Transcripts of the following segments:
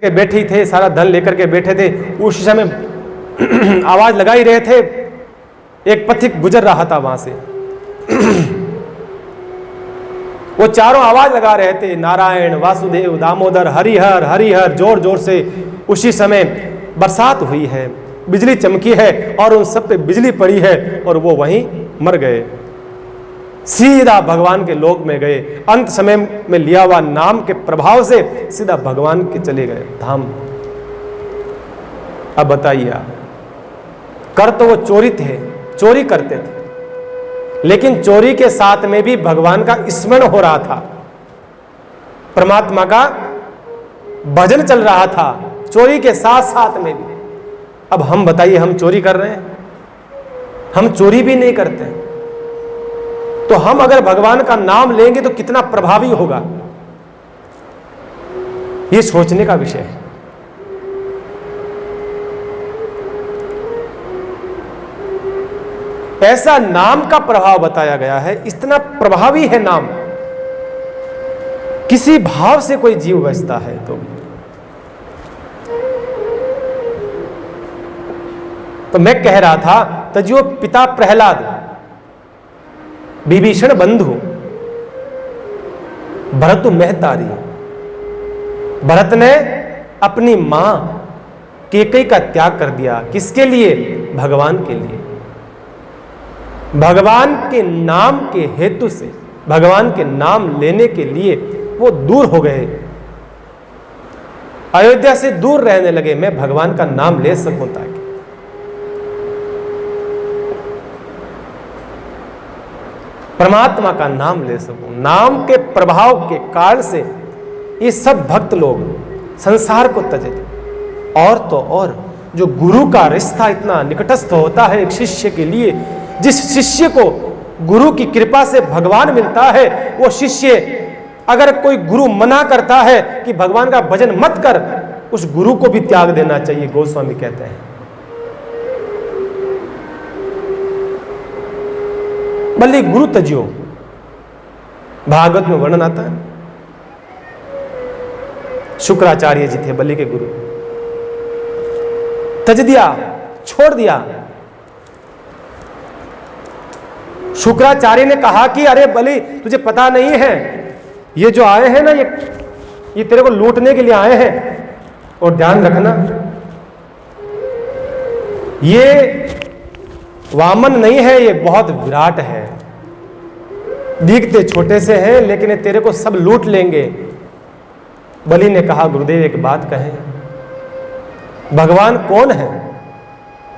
के बैठे थे, सारा धन लेकर के बैठे थे। उस समय आवाज लगा ही रहे थे, एक पथिक गुजर रहा था वहां से। वो चारों आवाज लगा रहे थे, नारायण, वासुदेव, दामोदर, हरिहर हरिहर, जोर जोर से। उसी समय बरसात हुई है, बिजली चमकी है और उन सब पे बिजली पड़ी है और वो वहीं मर गए, सीधा भगवान के लोक में गए। अंत समय में लिया हुआ नाम के प्रभाव से सीधा भगवान के चले गए धाम। अब बताइए आप, कर तो वो चोरी थे, चोरी करते थे, लेकिन चोरी के साथ में भी भगवान का स्मरण हो रहा था, परमात्मा का भजन चल रहा था चोरी के साथ साथ में भी। अब हम बताइए, हम चोरी कर रहे हैं? हम चोरी भी नहीं करते, तो हम अगर भगवान का नाम लेंगे तो कितना प्रभावी होगा, ये सोचने का विषय है। ऐसा नाम का प्रभाव बताया गया है, इतना प्रभावी है नाम। किसी भाव से कोई जीव बचता है तो मैं कह रहा था, तजियो पिता प्रहलाद, विभीषण बंधु, भरत महतारी। भरत ने अपनी मां कैकेयी का त्याग कर दिया, किसके लिए? भगवान के लिए। भगवान के नाम के हेतु से, भगवान के नाम लेने के लिए वो दूर हो गए, अयोध्या से दूर रहने लगे। मैं भगवान का नाम ले सकूं ताकि परमात्मा का नाम ले सकूं। नाम के प्रभाव के कारण से ये सब भक्त लोग संसार को तजे। और तो और जो गुरु का रिश्ता इतना निकटस्थ होता है एक शिष्य के लिए, जिस शिष्य को गुरु की कृपा से भगवान मिलता है, वो शिष्य अगर कोई गुरु मना करता है कि भगवान का भजन मत कर, उस गुरु को भी त्याग देना चाहिए, गोस्वामी कहते हैं। बल्कि गुरु तजियो, भागवत में वर्णन आता है। शुक्राचार्य जी थे बलि के गुरु, तज दिया, छोड़ दिया। शुक्राचार्य ने कहा कि अरे बलि, तुझे पता नहीं है, ये जो आए हैं ना, ये तेरे को लूटने के लिए आए हैं, और ध्यान रखना, ये वामन नहीं है, ये बहुत विराट है। दिखते छोटे से हैं लेकिन ये तेरे को सब लूट लेंगे। बलि ने कहा, गुरुदेव एक बात कहें, भगवान कौन है?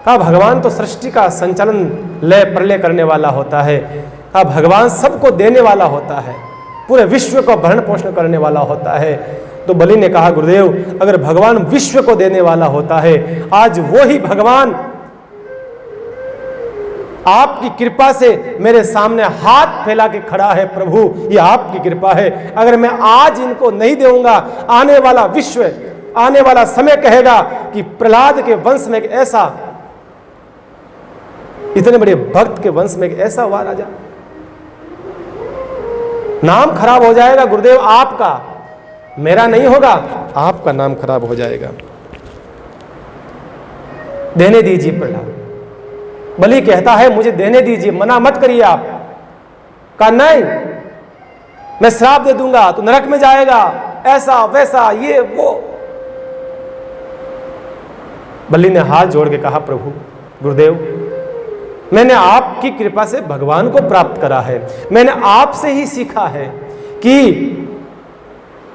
कहा, भगवान तो सृष्टि का संचालन लय प्रलय करने वाला होता है। कहा, भगवान सबको देने वाला होता है, पूरे विश्व को भरण पोषण करने वाला होता है। तो बलि ने कहा, गुरुदेव अगर भगवान विश्व को देने वाला होता है, आज वो ही भगवान आपकी कृपा से मेरे सामने हाथ फैला के खड़ा है। प्रभु, ये आपकी कृपा है। अगर मैं आज इनको नहीं दूंगा, आने वाला विश्व, आने वाला समय कहेगा कि प्रहलाद के वंश में एक ऐसा, इतने बड़े भक्त के वंश में एक ऐसा हुआ राजा। नाम खराब हो जाएगा गुरुदेव आपका, मेरा नहीं होगा, आपका नाम खराब हो जाएगा। देने दीजिए प्रहलाद। बलि कहता है, मुझे देने दीजिए, मना मत करिए आप। कहा, नहीं, मैं श्राप दे दूंगा, तो नरक में जाएगा, ऐसा वैसा ये वो। बलि ने हाथ जोड़ के कहा, प्रभु गुरुदेव, मैंने आपकी कृपा से भगवान को प्राप्त करा है, मैंने आपसे ही सीखा है कि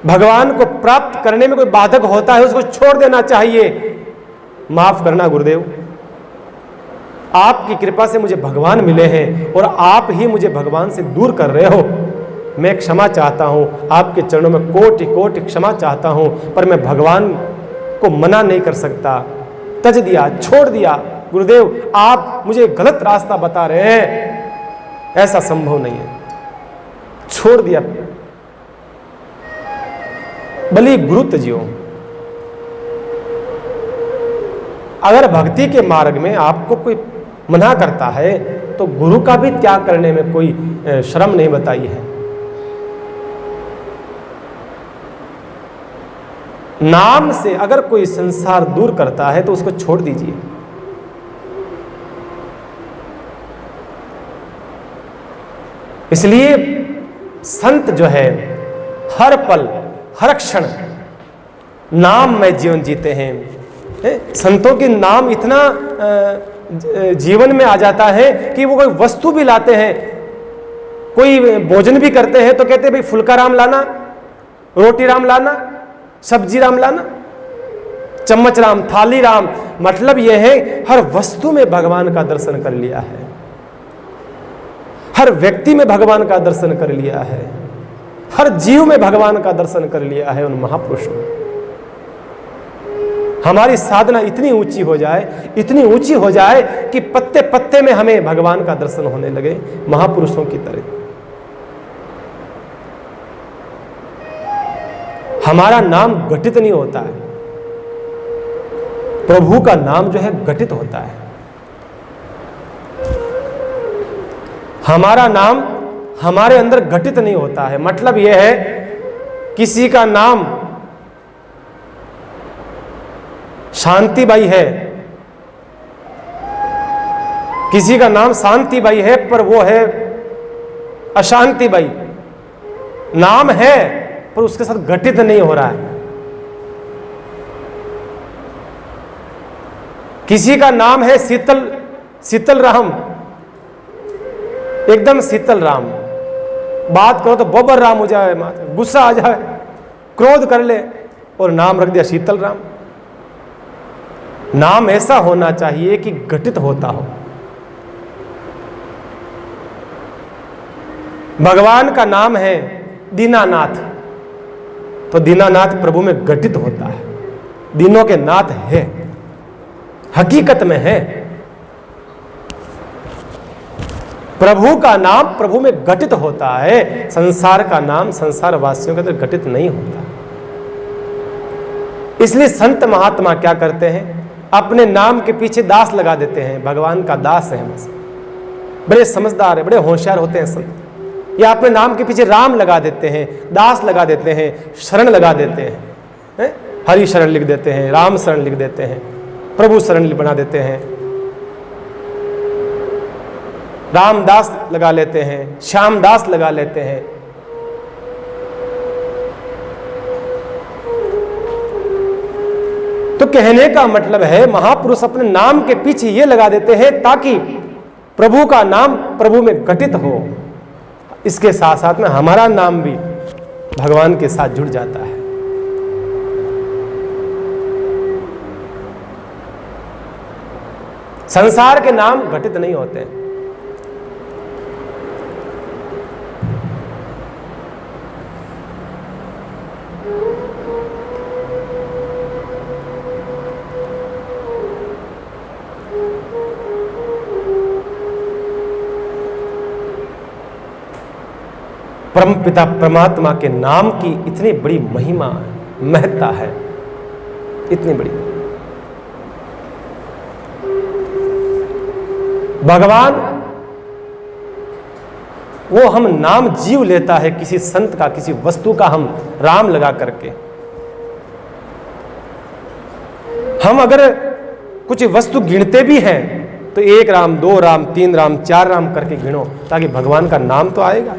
भगवान को प्राप्त करने में कोई बाधक होता है उसको छोड़ देना चाहिए। माफ करना गुरुदेव, आपकी कृपा से मुझे भगवान मिले हैं और आप ही मुझे भगवान से दूर कर रहे हो। मैं क्षमा चाहता हूं, आपके चरणों में कोटि कोटि क्षमा चाहता हूं, पर मैं भगवान को मना नहीं कर सकता। तज दिया, छोड़ दिया। गुरुदेव आप मुझे गलत रास्ता बता रहे हैं, ऐसा संभव नहीं है। छोड़ दिया। बलि गुरु तजियो। अगर भक्ति के मार्ग में आपको कोई मना करता है तो गुरु का भी त्याग करने में कोई शर्म नहीं बताई है। नाम से अगर कोई संसार दूर करता है तो उसको छोड़ दीजिए। इसलिए संत जो है हर पल हर क्षण नाम में जीवन जीते हैं। संतों के नाम इतना जीवन में आ जाता है कि वो कोई वस्तु भी लाते हैं, कोई भोजन भी करते हैं तो कहते हैं भाई फुल्का राम लाना, रोटी राम लाना, सब्जी राम लाना, चम्मच राम, थाली राम। मतलब यह है हर वस्तु में भगवान का दर्शन कर लिया है, हर व्यक्ति में भगवान का दर्शन कर लिया है, हर जीव में भगवान का दर्शन कर लिया है। उन महापुरुषों में हमारी साधना इतनी ऊंची हो जाए, इतनी ऊंची हो जाए कि पत्ते पत्ते में हमें भगवान का दर्शन होने लगे महापुरुषों की तरह। हमारा नाम घटित नहीं होता है, प्रभु का नाम जो है घटित होता है। हमारा नाम हमारे अंदर घटित नहीं होता है। मतलब यह है किसी का नाम शांतिबाई है, किसी का नाम शांतिबाई है पर वो है अशांतिबाई। नाम है पर उसके साथ घटित नहीं हो रहा है। किसी का नाम है शीतल राम, एकदम शीतल राम, बात करो तो बब्बर राम हो जाए, गुस्सा आ जाए, क्रोध कर ले और नाम रख दिया शीतल राम। नाम ऐसा होना चाहिए कि घटित होता हो। भगवान का नाम है दीनानाथ, तो दीनानाथ प्रभु में घटित होता है। दीनों के नाथ है, हकीकत में है। प्रभु का नाम प्रभु में घटित होता है। संसार का नाम संसार वासियों के अंदर घटित नहीं होता। इसलिए संत महात्मा क्या करते हैं, अपने नाम के पीछे दास लगा देते हैं। भगवान का दास है बस। बड़े समझदार है, बड़े होशियार होते हैं संत। या अपने नाम के पीछे राम लगा देते हैं, दास लगा देते हैं, शरण लगा देते हैं, हरि शरण लिख देते हैं, राम शरण लिख देते हैं, प्रभु शरण बना देते हैं, रामदास लगा लेते हैं, श्यामदास लगा लेते हैं। तो कहने का मतलब है महापुरुष अपने नाम के पीछे ये लगा देते हैं ताकि प्रभु का नाम प्रभु में घटित हो। इसके साथ साथ में हमारा नाम भी भगवान के साथ जुड़ जाता है। संसार के नाम घटित नहीं होते हैं। परम पिता परमात्मा के नाम की इतनी बड़ी महिमा महत्ता है, इतनी बड़ी। भगवान वो हम नाम जीव लेता है किसी संत का, किसी वस्तु का हम राम लगा करके। हम अगर कुछ वस्तु गिनते भी हैं तो 1 राम 2 राम 3 राम 4 राम करके गिनो ताकि भगवान का नाम तो आएगा।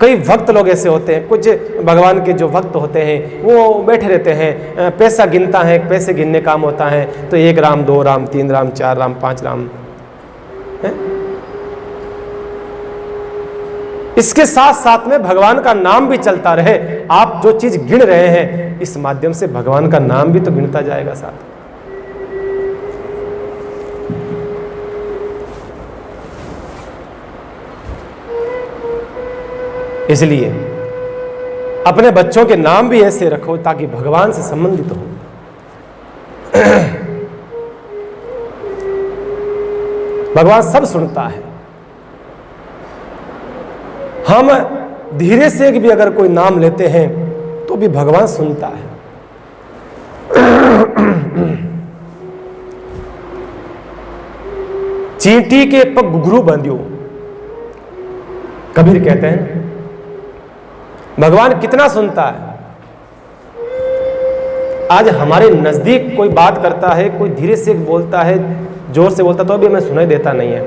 कई भक्त लोग ऐसे होते हैं, कुछ भगवान के जो भक्त होते हैं वो बैठे रहते हैं, पैसा गिनता है, पैसे गिनने काम होता है तो 1 राम 2 राम 3 राम 4 राम 5 राम है? इसके साथ साथ में भगवान का नाम भी चलता रहे। आप जो चीज गिन रहे हैं इस माध्यम से भगवान का नाम भी तो गिनता जाएगा साथ। इसलिए अपने बच्चों के नाम भी ऐसे रखो ताकि भगवान से संबंधित हो। भगवान सब सुनता है। हम धीरे से भी अगर कोई नाम लेते हैं तो भी भगवान सुनता है। चींटी के पग घुघरू बांधियो, कबीर कहते हैं। भगवान कितना सुनता है। आज हमारे नजदीक कोई बात करता है, कोई धीरे से बोलता है, जोर से बोलता तो भी हमें सुनाई देता नहीं है,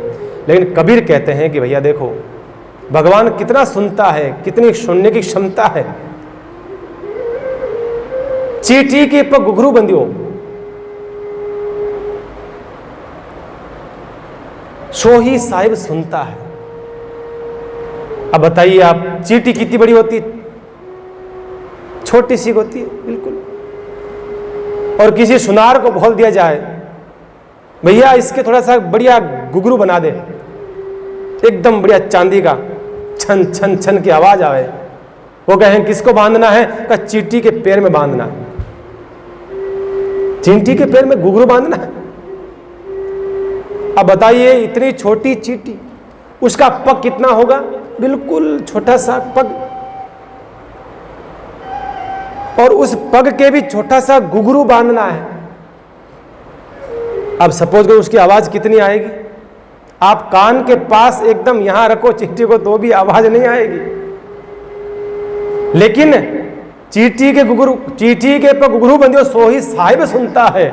लेकिन कबीर कहते हैं कि भैया देखो भगवान कितना सुनता है, कितनी सुनने की क्षमता है। चींटी के पर घुघरू बंदियों सो ही साहिब सुनता है। अब बताइए आप, चींटी कितनी बड़ी होती है? छोटी सी होती है बिल्कुल। और किसी सुनार को बोल दिया जाए भैया इसके थोड़ा सा बढ़िया घुघरू बना दे, एकदम बढ़िया चांदी का छन छन छन की आवाज आवे, वो कहें किसको बांधना है? का चींटी के पैर में बांधना। चींटी के पैर में घुघरू बांधना है। अब बताइए इतनी छोटी चींटी, उसका पग कितना होगा? बिल्कुल छोटा सा पग, और उस पग के भी छोटा सा घुघरू बांधना है। अब सपोज करो उसकी आवाज कितनी आएगी? आप कान के पास एकदम यहां रखो चींटी को तो भी आवाज नहीं आएगी, लेकिन चींटी के पर घुघरू बंदियों सो ही साहिब सुनता है।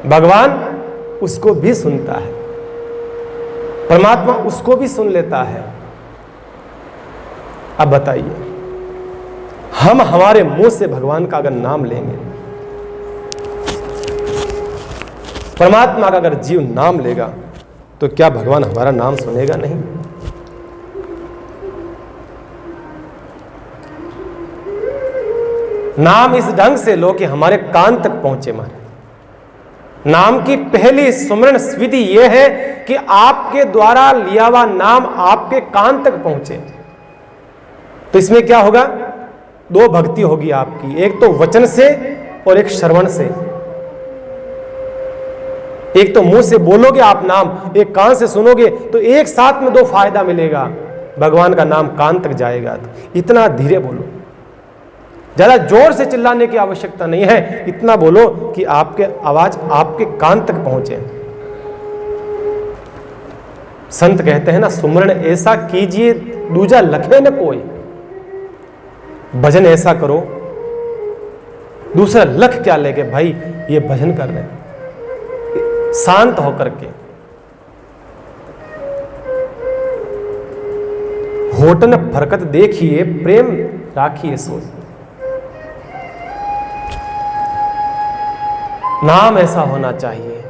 भगवान उसको भी सुनता है, परमात्मा उसको भी सुन लेता है। अब बताइए हम हमारे मुंह से भगवान का अगर नाम लेंगे, परमात्मा का अगर जीव नाम लेगा, तो क्या भगवान हमारा नाम सुनेगा नहीं? नाम इस ढंग से लो कि हमारे कान तक पहुंचे। मारे नाम की पहली सुमरण विधि यह है कि आपके द्वारा लिया हुआ नाम आपके कान तक पहुंचे। तो इसमें क्या होगा? दो भक्ति होगी आपकी, एक तो वचन से और एक श्रवण से। एक तो मुंह से बोलोगे आप नाम, एक कान से सुनोगे, तो एक साथ में दो फायदा मिलेगा। भगवान का नाम कान तक जाएगा। तो इतना धीरे बोलो, ज्यादा जोर से चिल्लाने की आवश्यकता नहीं है, इतना बोलो कि आपके आवाज आपके कान तक पहुंचे। संत कहते हैं ना, सुमरण ऐसा कीजिए दूजा लखे न कोई। भजन ऐसा करो, दूसरा लख क्या लेके भाई ये भजन कर रहे हैं, शांत होकर के। होठन फरकत देखिए प्रेम राखिए सोच। नाम ऐसा होना चाहिए।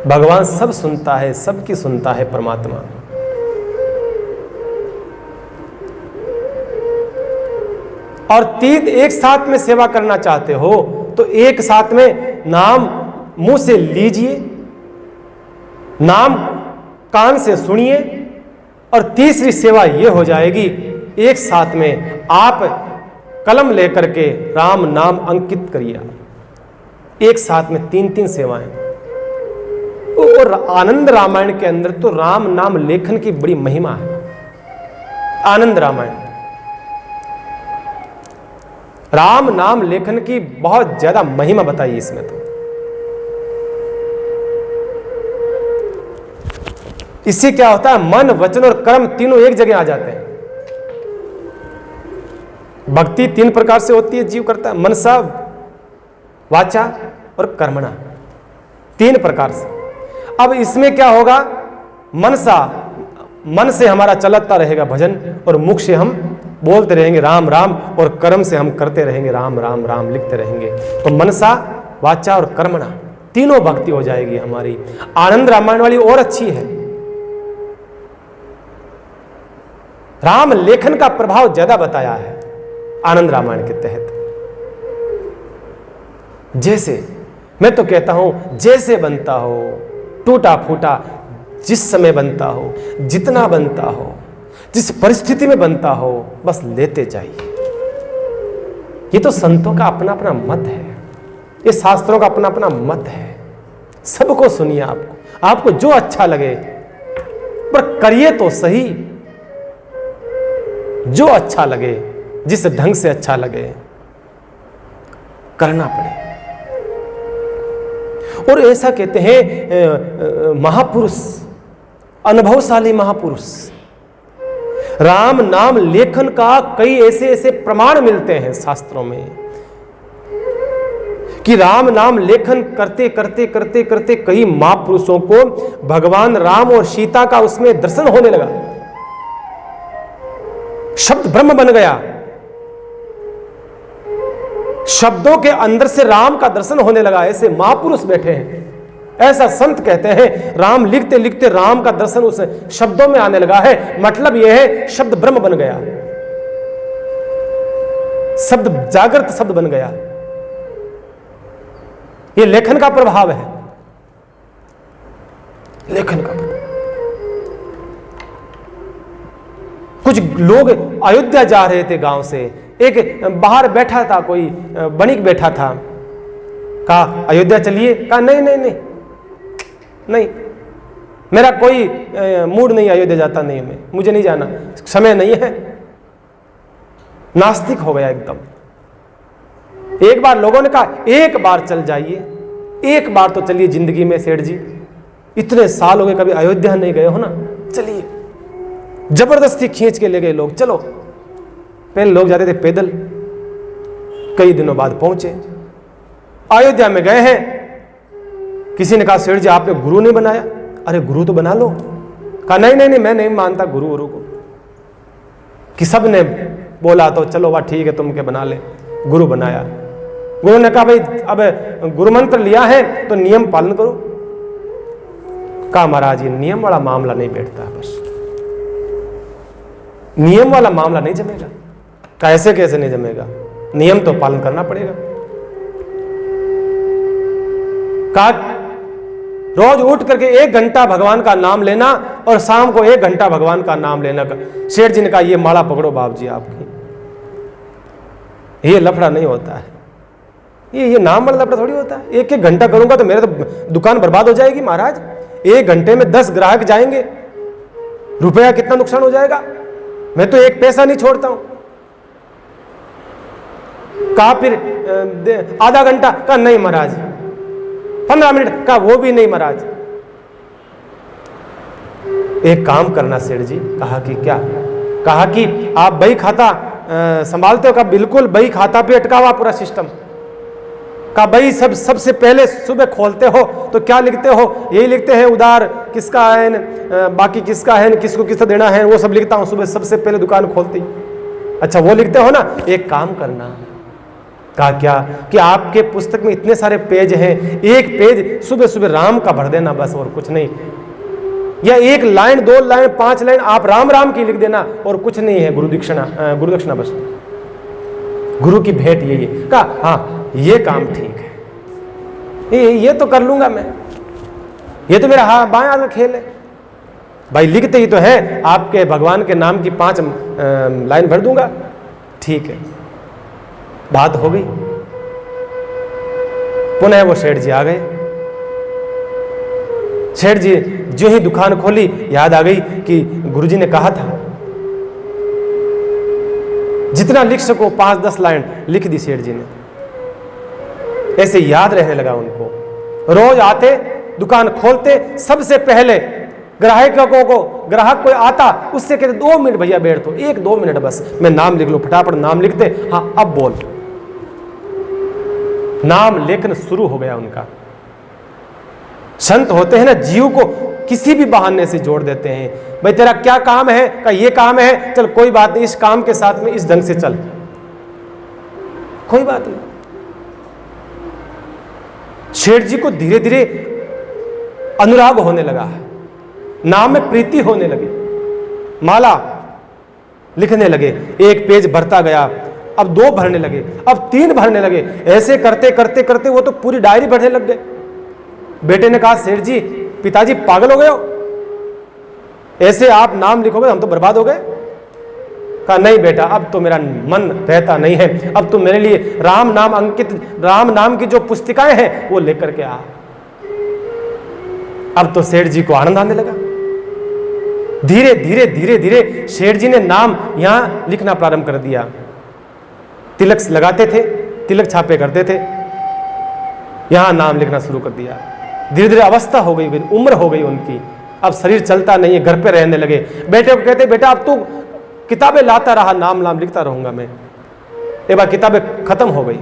भगवान सब सुनता है, सबकी सुनता है परमात्मा। और तीन एक साथ में सेवा करना चाहते हो तो एक साथ में नाम मुंह से लीजिए, नाम कान से सुनिए, और तीसरी सेवा यह हो जाएगी, एक साथ में आप कलम लेकर के राम नाम अंकित करिए। एक साथ में तीन तीन सेवाएं। और आनंद रामायण के अंदर तो राम नाम लेखन की बड़ी महिमा है। आनंद रामायण राम नाम लेखन की बहुत ज्यादा महिमा बताई इसमें। तो इससे क्या होता है? मन वचन और कर्म तीनों एक जगह आ जाते हैं। भक्ति तीन प्रकार से होती है, जीव करता है, मनसा वाचा और कर्मणा, तीन प्रकार से। अब इसमें क्या होगा? मनसा, मन से हमारा चलता रहेगा भजन, और मुख से हम बोलते रहेंगे राम राम, और कर्म से हम करते रहेंगे राम राम राम, लिखते रहेंगे। तो मनसा वाचा और कर्मणा तीनों भक्ति हो जाएगी हमारी। आनंद रामायण वाली और अच्छी है। राम लेखन का प्रभाव ज्यादा बताया है आनंद रामायण के तहत। जैसे मैं तो कहता हूं, जैसे बनता हो, टूटा फूटा जिस समय बनता हो, जितना बनता हो, जिस परिस्थिति में बनता हो, बस लेते जाइए। ये तो संतों का अपना अपना मत है, ये शास्त्रों का अपना अपना मत है। सबको सुनिए, आपको जो अच्छा लगे, पर करिए तो सही, जो अच्छा लगे, जिस ढंग से अच्छा लगे करना पड़े। और ऐसा कहते हैं महापुरुष, अनुभवशाली महापुरुष, राम नाम लेखन का कई ऐसे ऐसे प्रमाण मिलते हैं शास्त्रों में कि राम नाम लेखन करते करते करते करते कई महापुरुषों को भगवान राम और सीता का उसमें दर्शन होने लगा, शब्द ब्रह्म बन गया, शब्दों के अंदर से राम का दर्शन होने लगा। ऐसे महापुरुष बैठे हैं, ऐसा संत कहते हैं राम लिखते लिखते राम का दर्शन उस शब्दों में आने लगा है। मतलब यह है शब्द ब्रह्म बन गया, शब्द जागृत शब्द बन गया। यह लेखन का प्रभाव है, लेखन का प्रभाव। कुछ लोग अयोध्या जा रहे थे गांव से, एक बाहर बैठा था, कोई बणिक बैठा था, कहा अयोध्या चलिए, कहा नहीं नहीं नहीं नहीं, मेरा कोई मूड नहीं, अयोध्या जाता नहीं, मुझे नहीं जाना, समय नहीं है। नास्तिक हो गया एकदम। एक बार लोगों ने कहा एक बार चल जाइए, एक बार तो चलिए जिंदगी में सेठ जी, इतने साल हो गए कभी अयोध्या नहीं गए हो ना, चलिए। जबरदस्ती खींच के ले गए लोग, चलो। पहले लोग जाते थे पैदल, कई दिनों बाद पहुंचे, अयोध्या में गए हैं। किसी ने कहा सेठ जी आपने गुरु नहीं बनाया, अरे गुरु तो बना लो। कहा नहीं नहीं नहीं, मैं नहीं मानता गुरु गुरु को। कि सब ने बोला तो चलो वाह ठीक है, तुम के बना ले, गुरु बनाया। गुरु ने कहा भाई अब गुरु मंत्र लिया है तो नियम पालन करो। कहा महाराज ये नियम वाला मामला नहीं बैठता, बस नियम वाला मामला नहीं जमेगा। कैसे कैसे नहीं जमेगा, नियम तो पालन करना पड़ेगा। कहा रोज उठ करके 1 घंटा भगवान का नाम लेना और शाम को 1 घंटा भगवान का नाम लेना। शेठ जी ने कहा ये माला पकड़ो बाप जी आपकी, ये लफड़ा नहीं होता है, ये नाम वाला लफड़ा थोड़ी होता है। 1-1 घंटा करूंगा तो मेरे तो दुकान बर्बाद हो जाएगी महाराज। 1 घंटे में 10 ग्राहक जाएंगे, रुपया कितना नुकसान हो जाएगा। मैं तो 1 पैसा नहीं छोड़ता हूं। कहा फिर आधा घंटा, कहा नहीं महाराज। 15 मिनट, कहा वो भी नहीं महाराज। एक काम करना सेठ जी, कहा कि क्या? कहा कि आप बही खाता संभालते हो? कहा बिल्कुल, बही खाता पे अटका हुआ पूरा सिस्टम। कहा बही सबसे पहले सुबह खोलते हो तो क्या लिखते हो? यही लिखते हैं उधार किसका है, बाकी किसका है, किसको किसको देना है, वो सब लिखता हूं सुबह सबसे पहले दुकान खोलती। अच्छा वो लिखते हो ना, एक काम करना। कहा क्या? कि आपके पुस्तक में इतने सारे पेज हैं, 1 पेज सुबह सुबह राम का भर देना बस, और कुछ नहीं। या 1 लाइन 2 लाइन 5 लाइन आप राम राम की लिख देना, और कुछ नहीं है, गुरुदक्षिणा बस, गुरु की भेंट यही है। कहा हाँ ये काम ठीक है, ये तो कर लूंगा मैं, ये तो मेरा हाँ बाएं हाथ का खेल है। भाई लिखते ही तो है, आपके भगवान के नाम की 5 लाइन भर दूंगा, ठीक है। बात हो गई। पुनः वो सेठ जी आ गए। सेठ जी जो ही दुकान खोली, याद आ गई कि गुरुजी ने कहा था जितना लिख सको 5-10 लाइन लिख दी सेठ जी ने। ऐसे याद रहने लगा उनको। रोज आते, दुकान खोलते, सबसे पहले ग्राहक कोई आता उससे कहते 2 मिनट भैया बैठ तो, 1-2 मिनट बस, मैं नाम लिख लूं। फटाफट नाम लिखते, हाँ अब बोल। नाम लेखन शुरू हो गया उनका। संत होते हैं ना, जीव को किसी भी बहाने से जोड़ देते हैं। भाई तेरा क्या काम है? का ये काम है, चल कोई बात नहीं, इस काम के साथ में इस ढंग से चल, कोई बात नहीं। शेठ जी को धीरे धीरे अनुराग होने लगा, नाम में प्रीति होने लगी, माला लिखने लगे। 1 पेज भरता गया, अब 2 भरने लगे, अब 3 भरने लगे। ऐसे करते करते करते वो तो पूरी डायरी भरने लग गए। बेटे ने कहा सेठ जी, पिताजी पागल हो गए हो, ऐसे आप नाम लिखोगे हम तो बर्बाद हो गए। कहा नहीं बेटा, अब तो मेरा मन रहता नहीं है, अब तो मेरे लिए राम नाम अंकित, राम नाम की जो पुस्तिकाएं हैं वो लेकर के आ। अब तो सेठ जी को आनंद आने लगा। धीरे धीरे धीरे धीरे सेठ जी ने नाम यहां लिखना प्रारंभ कर दिया। तिलक लगाते थे, तिलक छापे करते थे, यहां नाम लिखना शुरू कर दिया। धीरे धीरे अवस्था हो गई, उम्र हो गई उनकी, अब शरीर चलता नहीं है, घर पे रहने लगे। बेटे को कहते बेटा अब तू किताबें लाता रहा, नाम नाम लिखता रहूंगा मैं। एक बार किताबें खत्म हो गई,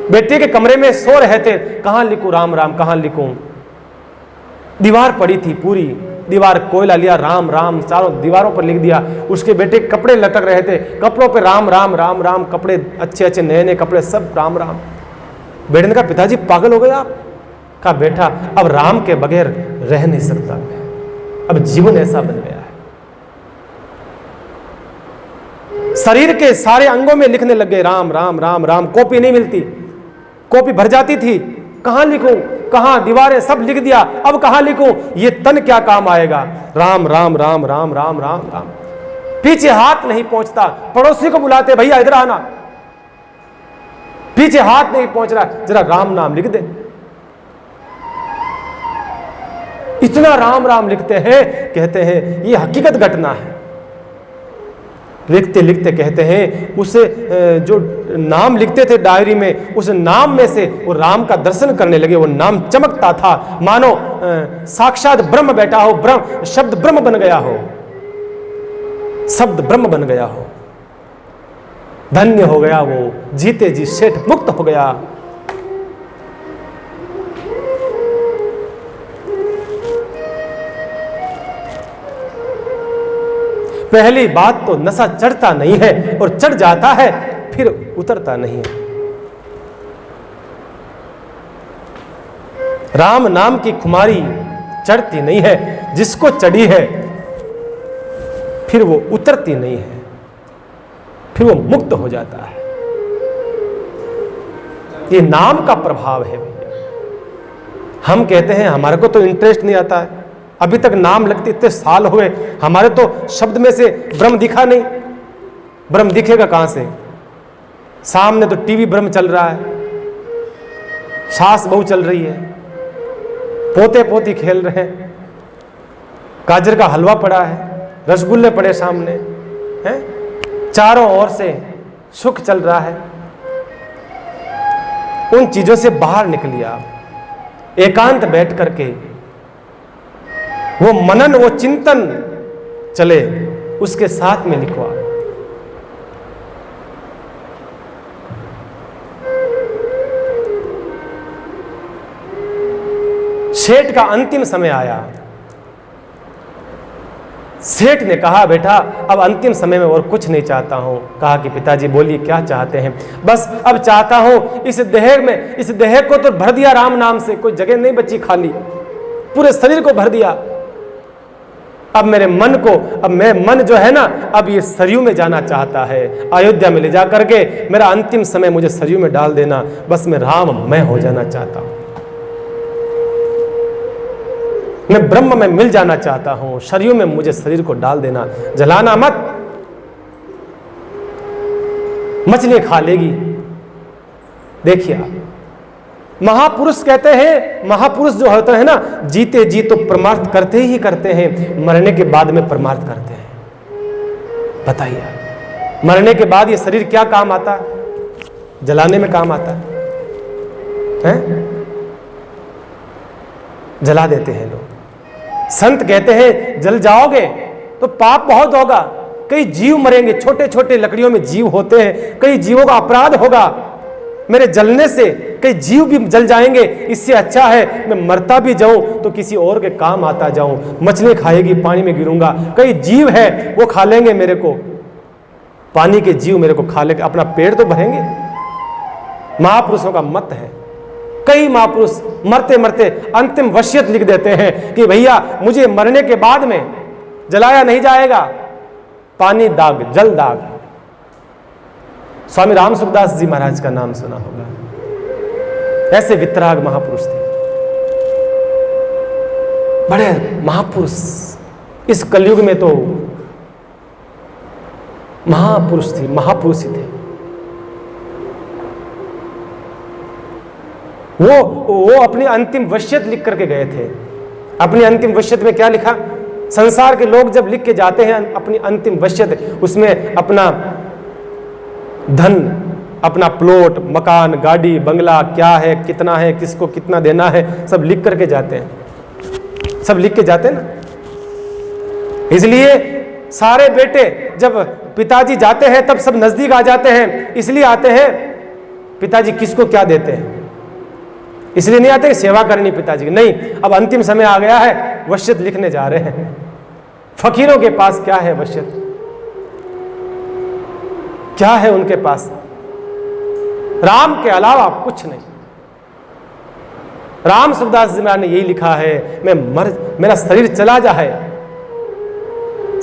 बेटे के कमरे में सो रहे थे, कहां लिखूं राम राम, कहां लिखूं। दीवार पड़ी थी, पूरी दीवार कोयला लिया, राम राम चारों दीवारों पर लिख दिया। उसके बेटे के कपड़े लटक रहे थे, कपड़ों पे राम राम राम राम, कपड़े अच्छे अच्छे नए नए कपड़े, सब राम राम। बेटे ने कहा पिताजी पागल हो गए आप? कहा बेटा अब राम के बगैर रह नहीं सकता, अब जीवन ऐसा बन गया है। शरीर के सारे अंगों में लिखने लग गए राम राम राम राम। कॉपी नहीं मिलती, कॉपी भर जाती थी, कहां लिखूं, कहां, दीवारें सब लिख दिया, अब कहां लिखूं, ये तन क्या काम आएगा। राम राम राम राम राम राम राम। पीछे हाथ नहीं पहुंचता, पड़ोसी को बुलाते, भैया इधर आना, पीछे हाथ नहीं पहुंच रहा, जरा राम नाम लिख दे। इतना राम राम लिखते हैं, कहते हैं ये हकीकत घटना है। लिखते लिखते कहते हैं उसे जो नाम लिखते थे डायरी में, उस नाम में से वो राम का दर्शन करने लगे। वो नाम चमकता था, मानो साक्षात ब्रह्म बैठा हो, ब्रह्म शब्द ब्रह्म बन गया हो, शब्द ब्रह्म बन गया हो। धन्य हो गया वो, जीते जी सेठ मुक्त हो गया। पहली बात तो नशा चढ़ता नहीं है, और चढ़ जाता है फिर उतरता नहीं है। राम नाम की खुमारी चढ़ती नहीं है, जिसको चढ़ी है फिर वो उतरती नहीं है, फिर वो मुक्त हो जाता है। ये नाम का प्रभाव है भैया। हम कहते हैं हमारे को तो इंटरेस्ट नहीं आता है, अभी तक नाम लगते इतने साल हुए, हमारे तो शब्द में से ब्रह्म दिखा नहीं। ब्रह्म दिखेगा कहां से? सामने तो टीवी ब्रह्म चल रहा है, सास बहू चल रही है, पोते पोती खेल रहे हैं, गाजर का हलवा पड़ा है, रसगुल्ले पड़े सामने हैं, चारों ओर से सुख चल रहा है। उन चीजों से बाहर निकलिए आप, एकांत बैठ करके वो मनन, वो चिंतन चले, उसके साथ में लिखवा। सेठ का अंतिम समय आया। सेठ ने कहा बेटा अब अंतिम समय में और कुछ नहीं चाहता हूं। कहा कि पिताजी बोलिए क्या चाहते हैं? बस अब चाहता हूं इस देह में, इस देह को तो भर दिया राम नाम से, कोई जगह नहीं बची खाली, पूरे शरीर को भर दिया। अब मेरे मन को, अब मैं मन जो है ना, अब ये सरयू में जाना चाहता है, अयोध्या में ले जा करके मेरा अंतिम समय मुझे सरयू में डाल देना, बस मैं राम मैं हो जाना चाहता हूं, मैं ब्रह्म में मिल जाना चाहता हूं, सरयू में मुझे शरीर को डाल देना, जलाना मत, मछली खा लेगी। देखिए आप, महापुरुष कहते हैं, महापुरुष जो होते हैं ना, जीते जी तो परमार्थ करते ही करते हैं, मरने के बाद में परमार्थ करते हैं। बताइए मरने के बाद ये शरीर क्या काम आता है? जलाने में काम आता है? जला देते हैं लोग। संत कहते हैं जल जाओगे तो पाप बहुत होगा, कई जीव मरेंगे, छोटे छोटे लकड़ियों में जीव होते हैं, कई जीवों का अपराध होगा, मेरे जलने से कई जीव भी जल जाएंगे, इससे अच्छा है मैं मरता भी जाऊं तो किसी और के काम आता जाऊं। मछली खाएगी, पानी में गिरूंगा, कई जीव है वो खा लेंगे मेरे को, पानी के जीव मेरे को खा लेंगे, अपना पेट तो भरेंगे। महापुरुषों का मत है, कई महापुरुष मरते मरते अंतिम वसीयत लिख देते हैं कि भैया मुझे मरने के बाद में जलाया नहीं जाएगा, पानी दाग, जल दाग। स्वामी राम सुखदास जी महाराज का नाम सुना होगा, ऐसे वितराग महापुरुष थे, बड़े महापुरुष। इस कलयुग में तो महापुरुष थे, महापुरुष ही थे। वो अपनी अंतिम वसीयत लिख करके गए थे। अपनी अंतिम वसीयत में क्या लिखा? संसार के लोग जब लिख के जाते हैं अपनी अंतिम वसीयत, उसमें अपना धन, अपना प्लॉट, मकान, गाड़ी, बंगला क्या है, कितना है, किसको कितना देना है, सब लिख करके जाते हैं, सब लिख के जाते हैं ना। इसलिए सारे बेटे जब पिताजी जाते हैं तब सब नजदीक आ जाते हैं, इसलिए आते हैं पिताजी किसको क्या देते हैं, इसलिए नहीं आते कि सेवा करनी पिताजी की, नहीं। अब अंतिम समय आ गया है, वसीयत लिखने जा रहे हैं। फकीरों के पास क्या है वसीयत, क्या है उनके पास? राम के अलावा कुछ नहीं। राम सुखदास जी महाराज ने यही लिखा है, मेरा शरीर चला जाए,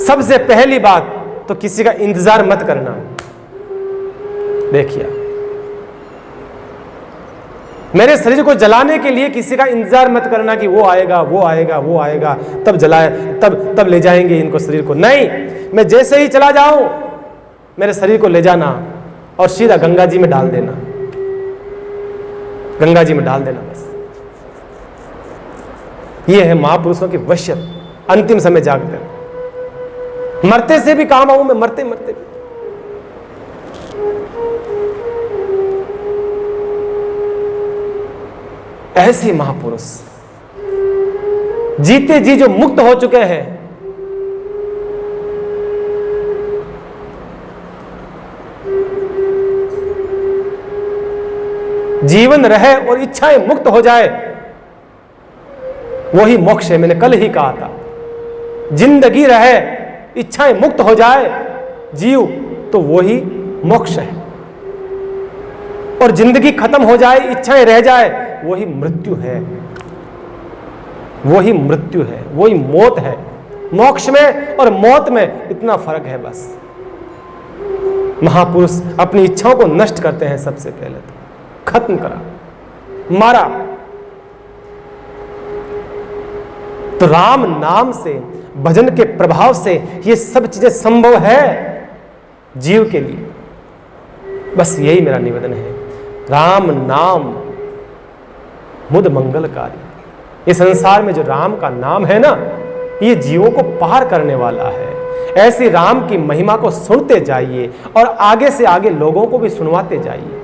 सबसे पहली बात तो किसी का इंतजार मत करना। देखिए, मेरे शरीर को जलाने के लिए किसी का इंतजार मत करना कि वो आएगा वो आएगा वो आएगा तब जलाए, तब ले जाएंगे इनको शरीर को। नहीं, मैं जैसे ही चला जाऊं मेरे शरीर को ले जाना और सीधा गंगा जी में डाल देना, गंगा जी में डाल देना बस। ये है महापुरुषों की वसीयत। अंतिम समय जागकर मरते से भी काम आऊं मैं, मरते मरते भी। ऐसे महापुरुष जीते जी जो मुक्त हो चुके हैं, जीवन रहे और इच्छाएं मुक्त हो जाए, वही मोक्ष है। मैंने कल ही कहा था, जिंदगी रहे इच्छाएं मुक्त हो जाए जीव तो वही मोक्ष है, और जिंदगी खत्म हो जाए इच्छाएं रह जाए वही मृत्यु है, वही मृत्यु है, वही मौत है। मोक्ष में और मौत में इतना फर्क है बस। महापुरुष अपनी इच्छाओं को नष्ट करते हैं, सबसे पहले तो खत्म करा, मारा। तो राम नाम से, भजन के प्रभाव से ये सब चीजें संभव है जीव के लिए। बस यही मेरा निवेदन है, राम नाम मुद मंगलकारी। इस संसार में जो राम का नाम है ना, ये जीवों को पार करने वाला है। ऐसी राम की महिमा को सुनते जाइए और आगे से आगे लोगों को भी सुनवाते जाइए।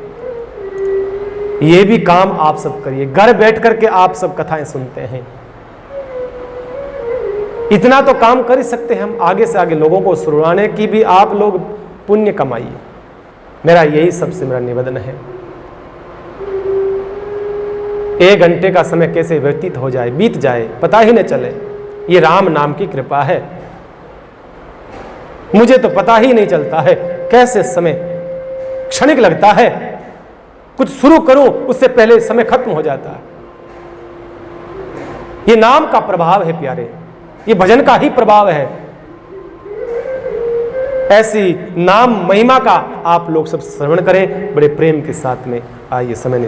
ये भी काम आप सब करिए, घर बैठ करके आप सब कथाएं सुनते हैं, इतना तो काम कर ही सकते हैं हम। आगे से आगे लोगों को सुनवाने की भी आप लोग पुण्य कमाइए। मेरा यही सबसे मेरा निवेदन है। 1 घंटे का समय कैसे व्यतीत हो जाए, बीत जाए, पता ही न चले। ये राम नाम की कृपा है। मुझे तो पता ही नहीं चलता है कैसे समय क्षणिक लगता है। कुछ शुरू करूं उससे पहले समय खत्म हो जाता है। ये नाम का प्रभाव है प्यारे, ये भजन का ही प्रभाव है। ऐसी नाम महिमा का आप लोग सब श्रवण करें बड़े प्रेम के साथ में। आइए समय